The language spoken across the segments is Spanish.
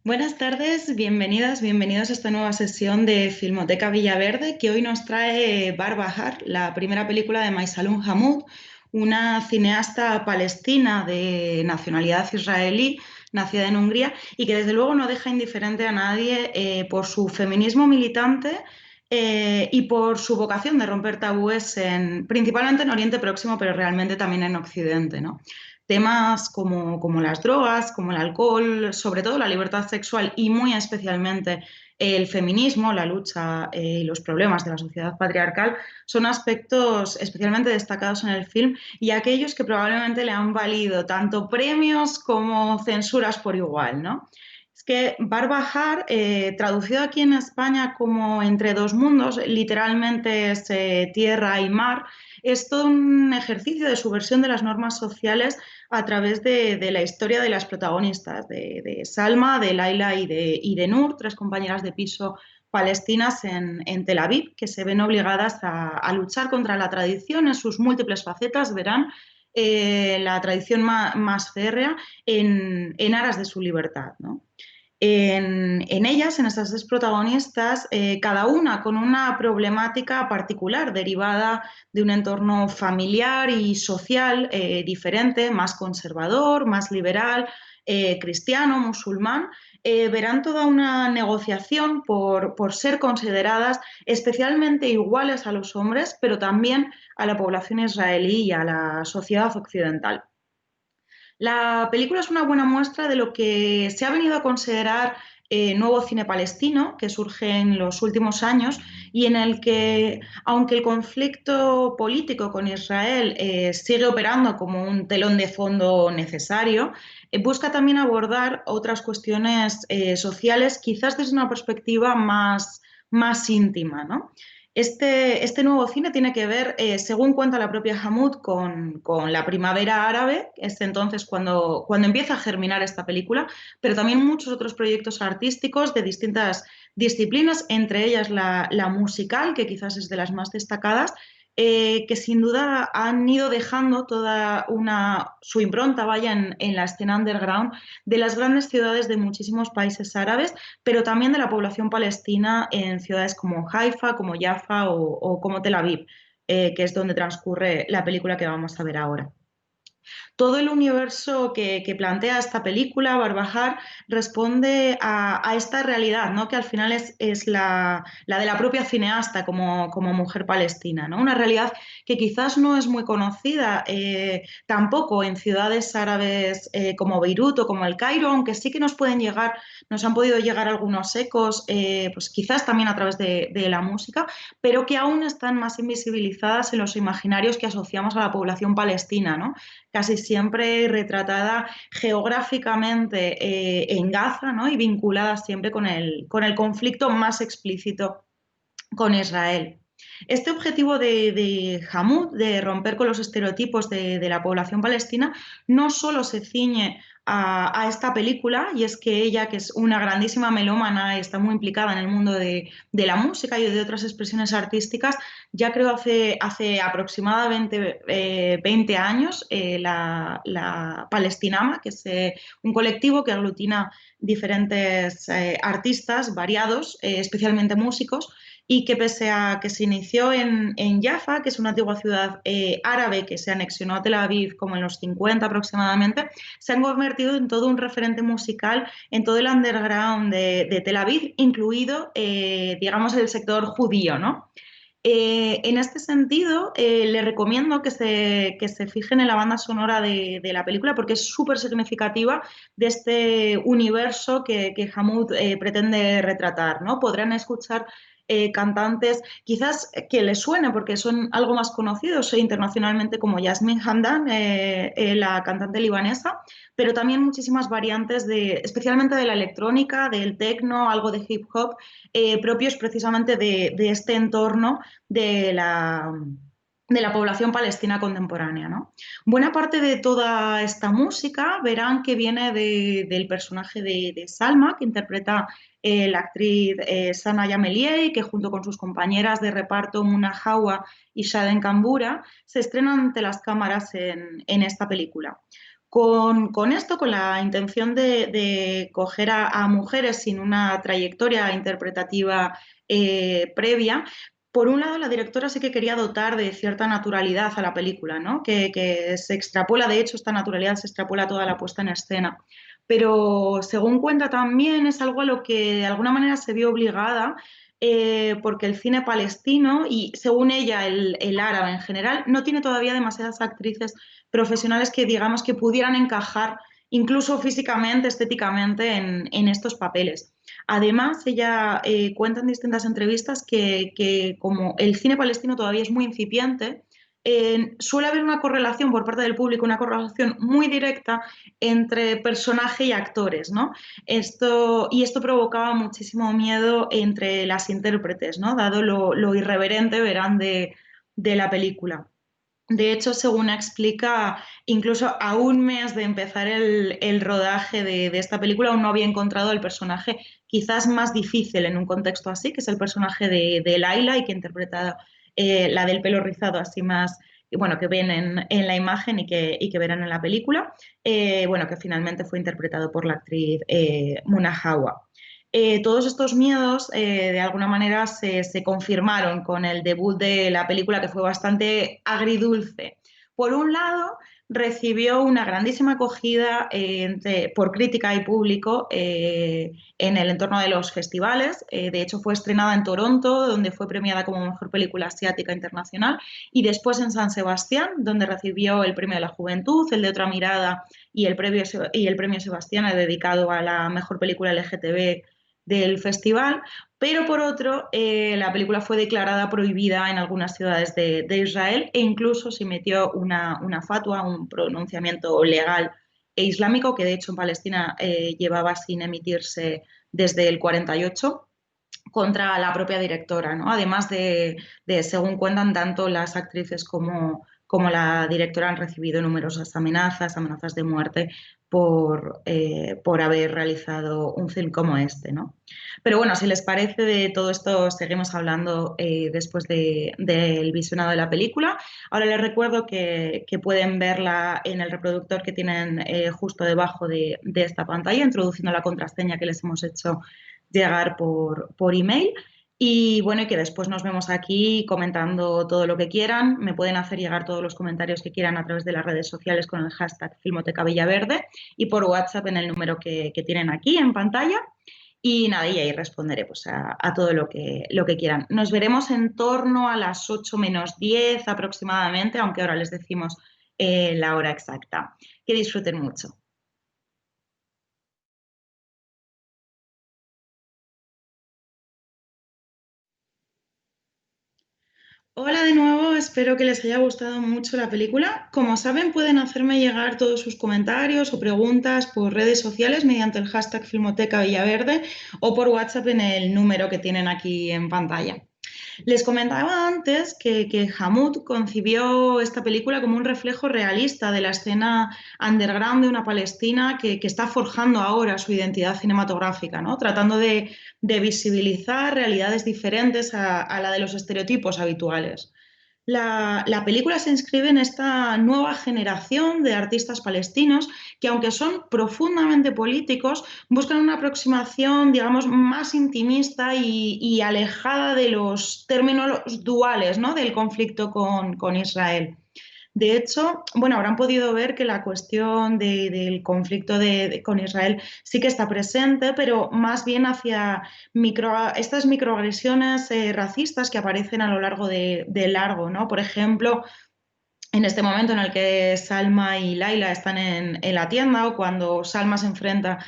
Buenas tardes, bienvenidas, bienvenidos a esta nueva sesión de Filmoteca Villaverde que hoy nos trae Barbahar, la primera película de Maysalun Hammoud, una cineasta palestina de nacionalidad israelí, nacida en Hungría y que desde luego no deja indiferente a nadie por su feminismo militante y por su vocación de romper tabúes principalmente en Oriente Próximo, pero realmente también en Occidente, ¿no? Temas como las drogas, como el alcohol, sobre todo la libertad sexual y muy especialmente el feminismo, la lucha y los problemas de la sociedad patriarcal son aspectos especialmente destacados en el film y aquellos que probablemente le han valido tanto premios como censuras por igual, ¿no? Es que Barbahar, traducido aquí en España como Entre dos mundos, literalmente es tierra y mar, es todo un ejercicio de subversión de las normas sociales a través de la historia de las protagonistas, de Salma, de Laila y de Nur, tres compañeras de piso palestinas en Tel Aviv, que se ven obligadas a luchar contra la tradición en sus múltiples facetas, verán la tradición más férrea en aras de su libertad, ¿no? En ellas, en estas dos protagonistas, cada una con una problemática particular derivada de un entorno familiar y social diferente, más conservador, más liberal, cristiano, musulmán, verán toda una negociación por ser consideradas especialmente iguales a los hombres, pero también a la población israelí y a la sociedad occidental. La película es una buena muestra de lo que se ha venido a considerar nuevo cine palestino, que surge en los últimos años y en el que, aunque el conflicto político con Israel sigue operando como un telón de fondo necesario, busca también abordar otras cuestiones sociales, quizás desde una perspectiva más íntima, ¿no? Este nuevo cine tiene que ver, según cuenta la propia Hammoud, con la primavera árabe, es entonces cuando empieza a germinar esta película, pero también muchos otros proyectos artísticos de distintas disciplinas, entre ellas la musical, que quizás es de las más destacadas, que sin duda han ido dejando su impronta, vaya, en la escena underground de las grandes ciudades de muchísimos países árabes, pero también de la población palestina en ciudades como Haifa, como Jaffa o como Tel Aviv, que es donde transcurre la película que vamos a ver ahora. Todo el universo que plantea esta película, Barbahar, responde a esta realidad, ¿no? Que al final es la de la propia cineasta como mujer palestina, ¿no? Una realidad que quizás no es muy conocida tampoco en ciudades árabes como Beirut o como el Cairo, aunque sí que nos han podido llegar algunos ecos, pues quizás también a través de la música, pero que aún están más invisibilizadas en los imaginarios que asociamos a la población palestina, ¿no? Casi siempre retratada geográficamente en Gaza, ¿no? Y vinculada siempre con el conflicto más explícito con Israel. Este objetivo de Hammoud, de romper con los estereotipos de la población palestina, no solo se ciñe a esta película, y es que ella, que es una grandísima melómana y está muy implicada en el mundo de la música y de otras expresiones artísticas, ya creo hace aproximadamente 20 años, la Palestinama, que es un colectivo que aglutina diferentes artistas variados, especialmente músicos, y que pese a que se inició en Jaffa, que es una antigua ciudad árabe que se anexionó a Tel Aviv como en los 50 aproximadamente, se han convertido en todo un referente musical en todo el underground de Tel Aviv, incluido, digamos, el sector judío, ¿no? En este sentido, le recomiendo que se fijen en la banda sonora de la película porque es súper significativa de este universo que Hammoud pretende retratar, ¿no? Podrán escuchar cantantes, quizás que les suene porque son algo más conocidos internacionalmente como Yasmin Hamdan, la cantante libanesa, pero también muchísimas variantes especialmente de la electrónica, del techno, algo de hip hop, propios precisamente de este entorno de la población palestina contemporánea, ¿no? Buena parte de toda esta música verán que viene del personaje de Salma, que interpreta la actriz Sana Yameliei, que junto con sus compañeras de reparto Muna Hawa y Shaden Kambura se estrenan ante las cámaras en esta película. Con esto, con la intención de coger a mujeres sin una trayectoria interpretativa previa, por un lado, la directora sí que quería dotar de cierta naturalidad a la película, ¿no? Que se extrapola, de hecho, esta naturalidad se extrapola a toda la puesta en escena. Pero según cuenta también es algo a lo que de alguna manera se vio obligada porque el cine palestino y según ella el árabe en general no tiene todavía demasiadas actrices profesionales que digamos que pudieran encajar incluso físicamente, estéticamente en estos papeles. Además, ella cuenta en distintas entrevistas que como el cine palestino todavía es muy incipiente, suele haber una correlación por parte del público, una correlación muy directa entre personaje y actores, ¿no? Esto provocaba muchísimo miedo entre las intérpretes, ¿no? Dado lo irreverente, verán, de la película. De hecho, según explica, incluso a un mes de empezar el rodaje de esta película, aún no había encontrado el personaje quizás más difícil en un contexto así, que es el personaje de Laila y que interpreta la del pelo rizado así más, bueno, que ven en la imagen y que verán en la película, bueno, que finalmente fue interpretado por la actriz Muna Hawa. Todos estos miedos de alguna manera se confirmaron con el debut de la película que fue bastante agridulce. Por un lado, recibió una grandísima acogida por crítica y público en el entorno de los festivales. De hecho, fue estrenada en Toronto, donde fue premiada como mejor película asiática internacional, y después en San Sebastián, donde recibió el premio de la juventud, el de Otra Mirada y el premio Sebastián dedicado a la mejor película LGTB del festival, pero por otro, la película fue declarada prohibida en algunas ciudades de Israel e incluso se metió una fatua, un pronunciamiento legal e islámico que de hecho en Palestina llevaba sin emitirse desde el 48 contra la propia directora, ¿no? Además según cuentan, tanto las actrices como la directora han recibido numerosas amenazas, amenazas de muerte por haber realizado un film como este, ¿no? Pero bueno, si les parece de todo esto, seguimos hablando después del visionado de la película. Ahora les recuerdo que pueden verla en el reproductor que tienen justo debajo de esta pantalla, introduciendo la contraseña que les hemos hecho llegar por email. Y bueno, y que después nos vemos aquí comentando todo lo que quieran. Me pueden hacer llegar todos los comentarios que quieran a través de las redes sociales con el hashtag Filmoteca Villaverde y por WhatsApp en el número que tienen aquí en pantalla. Y nada, y ahí responderé pues, a todo lo que quieran. Nos veremos en torno a las 8 menos 10 aproximadamente, aunque ahora les decimos la hora exacta. Que disfruten mucho. Hola de nuevo, espero que les haya gustado mucho la película. Como saben, pueden hacerme llegar todos sus comentarios o preguntas por redes sociales mediante el hashtag Filmoteca Villaverde o por WhatsApp en el número que tienen aquí en pantalla. Les comentaba antes que Hammoud concibió esta película como un reflejo realista de la escena underground de una Palestina que está forjando ahora su identidad cinematográfica, ¿no? Tratando de visibilizar realidades diferentes a la de los estereotipos habituales. La película se inscribe en esta nueva generación de artistas palestinos que, aunque son profundamente políticos, buscan una aproximación, digamos, más intimista y alejada de los términos duales, ¿no? Del conflicto con Israel. De hecho, bueno, habrán podido ver que la cuestión del conflicto con Israel sí que está presente, pero más bien hacia estas microagresiones racistas que aparecen a lo largo de largo, ¿no? Por ejemplo, en este momento en el que Salma y Laila están en la tienda o cuando Salma se enfrenta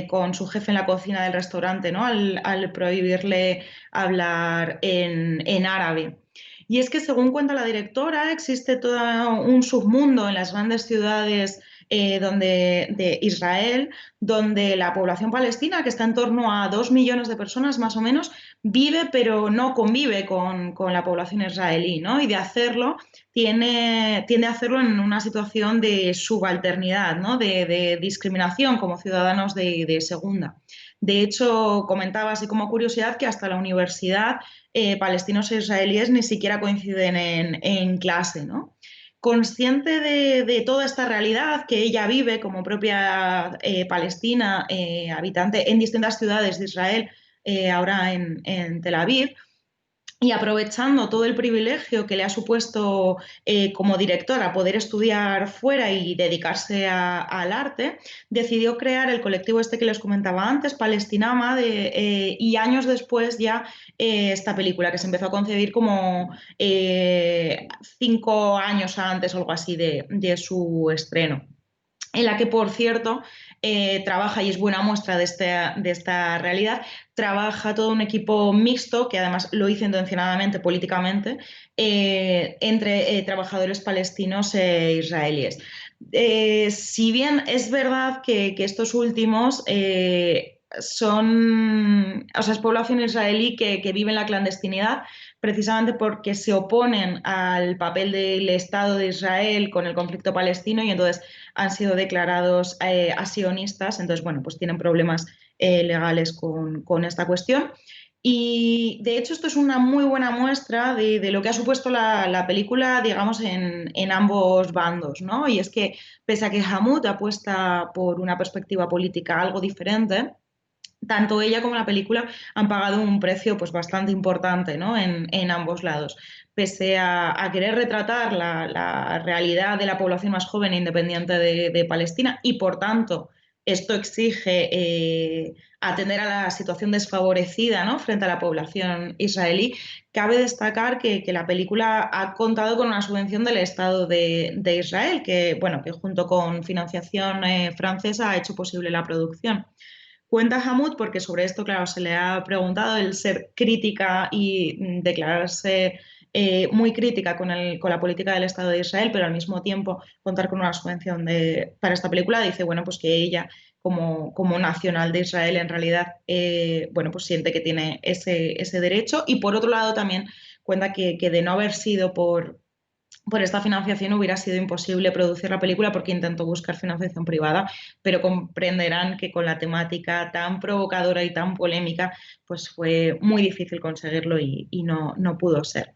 con su jefe en la cocina del restaurante, ¿no? Al prohibirle hablar en árabe. Y es que, según cuenta la directora, existe todo un submundo en las grandes ciudades de Israel, donde la población palestina, que está en torno a 2 millones de personas más o menos, vive pero no convive con la población israelí, ¿no? Y de hacerlo, tiende a hacerlo en una situación de subalternidad, ¿no? De discriminación como ciudadanos de segunda. De hecho, comentaba así como curiosidad que hasta la universidad palestinos e israelíes ni siquiera coinciden en clase, ¿no? consciente de toda esta realidad que ella vive como propia palestina, habitante en distintas ciudades de Israel, ahora en Tel Aviv, y aprovechando todo el privilegio que le ha supuesto como directora poder estudiar fuera y dedicarse al arte, decidió crear el colectivo este que les comentaba antes, Palestinama, y años después ya esta película que se empezó a concebir como 5 años antes o algo así de su estreno, en la que, por cierto, trabaja, y es buena muestra de esta realidad, trabaja todo un equipo mixto, que además lo hizo intencionadamente políticamente, entre trabajadores palestinos e israelíes. Si bien es verdad que estos últimos o sea, es población israelí que vive en la clandestinidad, precisamente porque se oponen al papel del Estado de Israel con el conflicto palestino y entonces han sido declarados asionistas, entonces, bueno, pues tienen problemas legales con esta cuestión. Y de hecho esto es una muy buena muestra de lo que ha supuesto la película, digamos, en ambos bandos, ¿no? Y es que pese a que Hammoud apuesta por una perspectiva política algo diferente, tanto ella como la película han pagado un precio pues, bastante importante, ¿no? en ambos lados. Pese a querer retratar la realidad de la población más joven e independiente de Palestina y, por tanto, esto exige atender a la situación desfavorecida, ¿no? frente a la población israelí. Cabe destacar que la película ha contado con una subvención del Estado de Israel, que, bueno, que junto con financiación francesa ha hecho posible la producción. Cuenta Hammoud porque sobre esto, claro, se le ha preguntado el ser crítica y declararse muy crítica con la política del Estado de Israel, pero al mismo tiempo contar con una subvención para esta película. Dice, bueno, pues que ella, como nacional de Israel, en realidad, bueno, pues siente que tiene ese derecho. Y por otro lado, también cuenta que de no haber sido por esta financiación hubiera sido imposible producir la película porque intentó buscar financiación privada, pero comprenderán que con la temática tan provocadora y tan polémica, pues fue muy difícil conseguirlo y no pudo ser.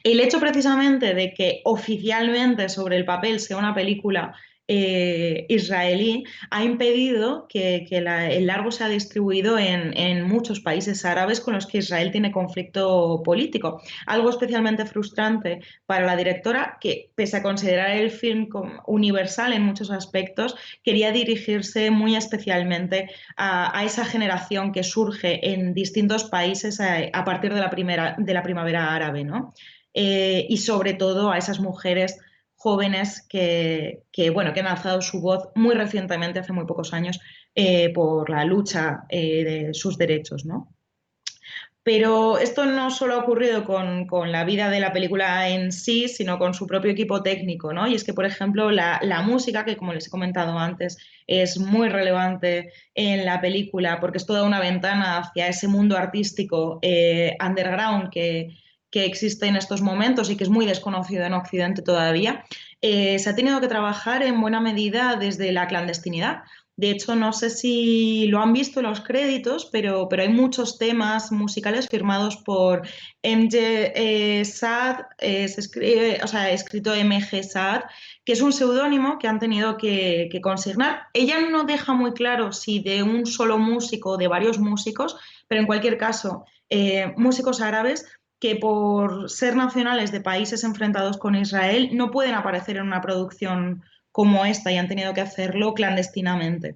El hecho precisamente de que oficialmente sobre el papel sea una película israelí ha impedido que el largo se ha distribuido en muchos países árabes con los que Israel tiene conflicto político. Algo especialmente frustrante para la directora que, pese a considerar el film como universal en muchos aspectos, quería dirigirse muy especialmente a esa generación que surge en distintos países a partir de la primavera árabe, ¿no? Y sobre todo a esas mujeres jóvenes bueno, que han alzado su voz muy recientemente, hace muy pocos años, por la lucha de sus derechos, ¿no? Pero esto no solo ha ocurrido con la vida de la película en sí, sino con su propio equipo técnico, ¿no? Y es que, por ejemplo, la música, que como les he comentado antes, es muy relevante en la película porque es toda una ventana hacia ese mundo artístico underground que existe en estos momentos y que es muy desconocido en Occidente todavía, se ha tenido que trabajar en buena medida desde la clandestinidad. De hecho, no sé si lo han visto en los créditos, pero hay muchos temas musicales firmados por MG Saad, se escribe, o sea, escrito MG Saad, que es un seudónimo que han tenido que consignar. Ella no deja muy claro si de un solo músico o de varios músicos, pero en cualquier caso, músicos árabes que por ser nacionales de países enfrentados con Israel no pueden aparecer en una producción como esta y han tenido que hacerlo clandestinamente.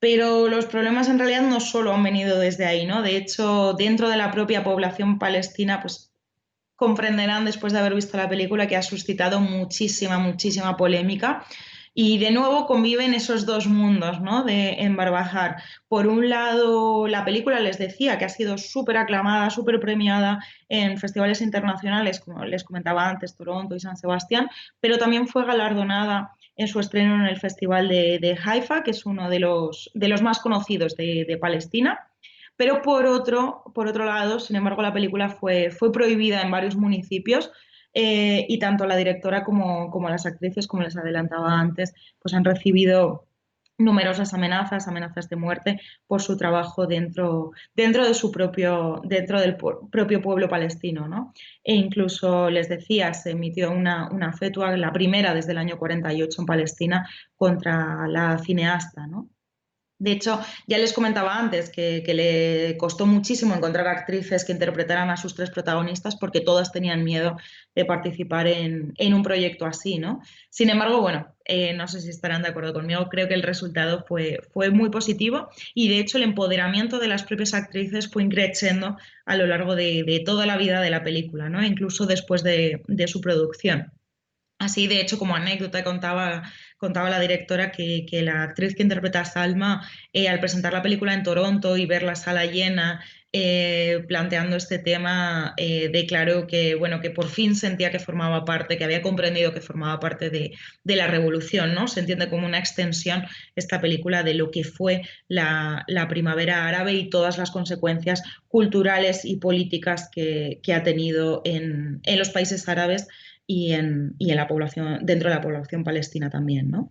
Pero los problemas en realidad no solo han venido desde ahí, ¿no? De hecho, dentro de la propia población palestina, pues comprenderán después de haber visto la película que ha suscitado muchísima polémica. Y de nuevo conviven esos dos mundos, ¿no? En Barbahar. Por un lado, la película les decía que ha sido súper aclamada, súper premiada en festivales internacionales, como les comentaba antes, Toronto y San Sebastián, pero también fue galardonada en su estreno en el Festival de Haifa, que es uno de los más conocidos de Palestina. Pero por otro lado, sin embargo, la película fue prohibida en varios municipios y tanto la directora como las actrices, como les adelantaba antes, pues han recibido numerosas amenazas, amenazas de muerte por su trabajo dentro de su dentro del propio pueblo palestino, ¿no? E incluso les decía, se emitió una fetua, la primera desde el año 48 en Palestina, contra la cineasta, ¿no? De hecho, ya les comentaba antes que le costó muchísimo encontrar actrices que interpretaran a sus tres protagonistas porque todas tenían miedo de participar en un proyecto así, ¿no? Sin embargo, bueno, no sé si estarán de acuerdo conmigo, creo que el resultado fue muy positivo y de hecho el empoderamiento de las propias actrices fue increciendo a lo largo de toda la vida de la película, ¿no? Incluso después de su producción. Así, de hecho, como anécdota, contaba la directora que la actriz que interpreta a Salma, al presentar la película en Toronto y ver la sala llena, planteando este tema, declaró que, bueno, que por fin sentía que formaba parte, que había comprendido que formaba parte de la revolución, ¿no? Se entiende como una extensión esta película de lo que fue la primavera árabe y todas las consecuencias culturales y políticas que ha tenido en los países árabes y en la población, dentro de la población palestina también, ¿no?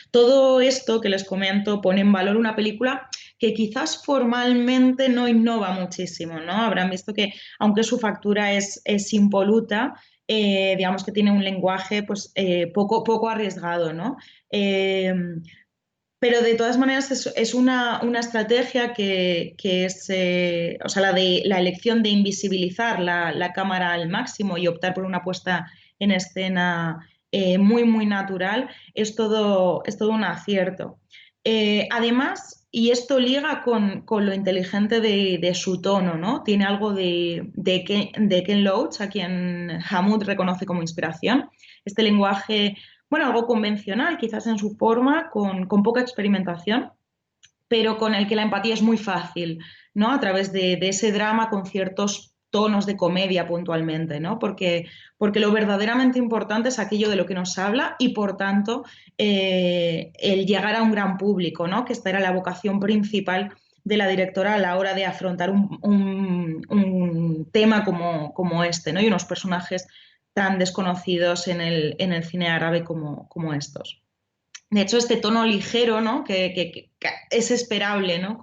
Todo esto que les comento pone en valor una película que quizás formalmente no innova muchísimo, ¿no? Habrán visto que, aunque su factura es impoluta, digamos que tiene un lenguaje pues, poco arriesgado, ¿no? Pero de todas maneras es una estrategia que es, o sea, la elección de invisibilizar la cámara al máximo y optar por una puesta en escena muy natural, es todo un acierto. Además, y esto liga con lo inteligente de su tono, ¿no? Tiene algo de Ken Loach, a quien Hammoud reconoce como inspiración. Este lenguaje algo convencional, quizás en su forma, con poca experimentación, pero con el que la empatía es muy fácil, ¿no? A través de ese drama con ciertos tonos de comedia puntualmente, ¿no? Porque lo verdaderamente importante es aquello de lo que nos habla y, por tanto, el llegar a un gran público, ¿no? Que esta era la vocación principal de la directora a la hora de afrontar un tema como este, ¿no? Y unos personajes tan desconocidos en el cine árabe como estos. De hecho, este tono ligero, ¿no? que es esperable, ¿no?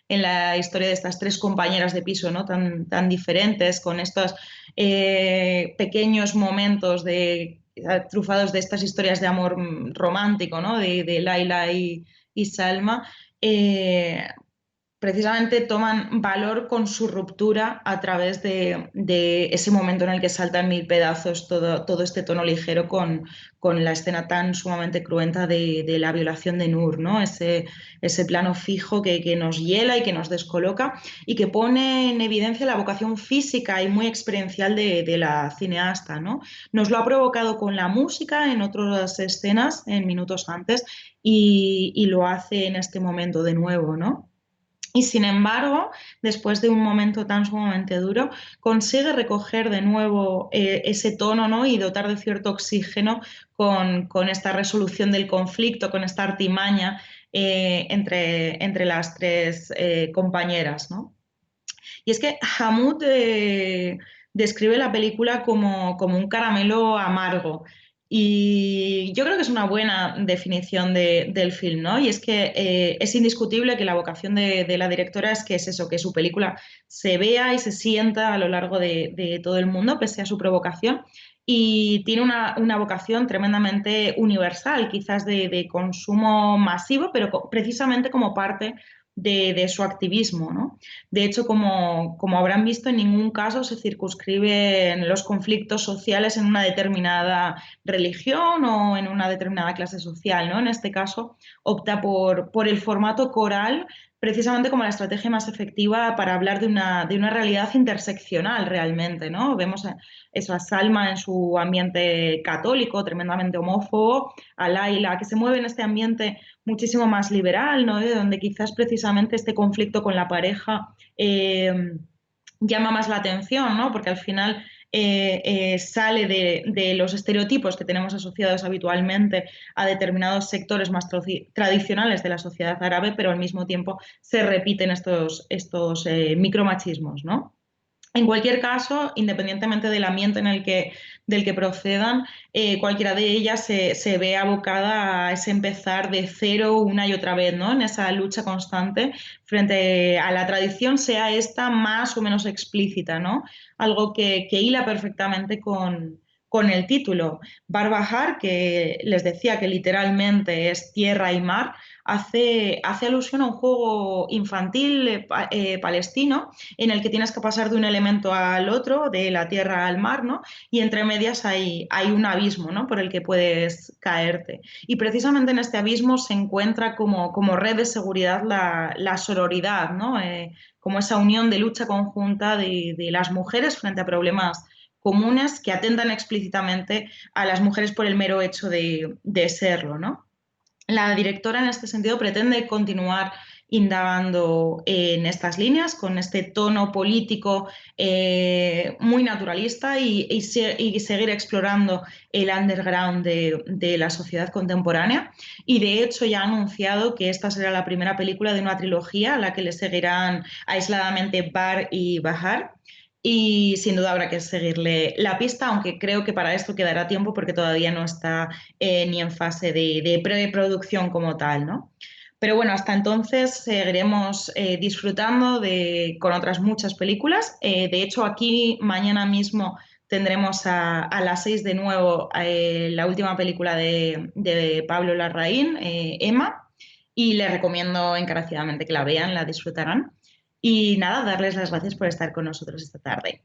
En la historia de estas tres compañeras de piso, ¿no? tan diferentes, con estos pequeños momentos trufados de estas historias de amor romántico, ¿no? de Laila y Salma, precisamente toman valor con su ruptura a través de ese momento en el que salta en mil pedazos todo este tono ligero con la escena tan sumamente cruenta de la violación de Nur, ¿no? Ese plano fijo que nos hiela y que nos descoloca y que pone en evidencia la vocación física y muy experiencial de la cineasta, ¿no? Nos lo ha provocado con la música en otras escenas, en minutos antes, y lo hace en este momento de nuevo, ¿no? Y sin embargo, después de un momento tan sumamente duro, consigue recoger de nuevo ese tono, ¿no? Y dotar de cierto oxígeno con esta resolución del conflicto, con esta artimaña entre las tres compañeras, ¿no? Y es que Hammoud describe la película como un caramelo amargo. Y yo creo que es una buena definición del film, ¿no? Y es que es indiscutible que la vocación de la directora es que es eso, que su película se vea y se sienta a lo largo de todo el mundo, pese a su provocación. Y tiene una vocación tremendamente universal, quizás de consumo masivo, pero precisamente como parte de su activismo, ¿no? De hecho, como habrán visto, en ningún caso se circunscriben los conflictos sociales en una determinada religión o en una determinada clase social, ¿no? En este caso, opta por el formato coral precisamente como la estrategia más efectiva para hablar de una realidad interseccional realmente, ¿no? Vemos eso a Salma en su ambiente católico, tremendamente homófobo, a Laila, que se mueve en este ambiente muchísimo más liberal, ¿no? De donde quizás precisamente este conflicto con la pareja llama más la atención, ¿no? Porque al final sale de los estereotipos que tenemos asociados habitualmente a determinados sectores más tradicionales de la sociedad árabe, pero al mismo tiempo se repiten estos micromachismos, ¿no? En cualquier caso, independientemente del ambiente del que procedan, cualquiera de ellas se ve abocada a ese empezar de cero una y otra vez, ¿no? En esa lucha constante frente a la tradición, sea esta más o menos explícita, ¿no? Algo que hila perfectamente con el título. Barbahar, que les decía que literalmente es tierra y mar, hace alusión a un juego infantil palestino en el que tienes que pasar de un elemento al otro, de la tierra al mar, ¿no? Y entre medias hay un abismo, ¿no? Por el que puedes caerte. Y precisamente en este abismo se encuentra como red de seguridad la sororidad, ¿no? Como esa unión de lucha conjunta de las mujeres frente a problemas comunes que atentan explícitamente a las mujeres por el mero hecho de serlo, ¿no? La directora en este sentido pretende continuar indagando en estas líneas con este tono político muy naturalista y seguir explorando el underground de la sociedad contemporánea. Y de hecho ya ha anunciado que esta será la primera película de una trilogía a la que le seguirán aisladamente Bar y Bahar. Y sin duda habrá que seguirle la pista, aunque creo que para esto quedará tiempo porque todavía no está ni en fase de preproducción como tal, ¿no? Pero bueno, hasta entonces seguiremos disfrutando con otras muchas películas. De hecho, aquí mañana mismo tendremos a las 6 de nuevo la última película de Pablo Larraín, Emma, y les recomiendo encarecidamente que la vean, la disfrutarán. Y nada, darles las gracias por estar con nosotros esta tarde.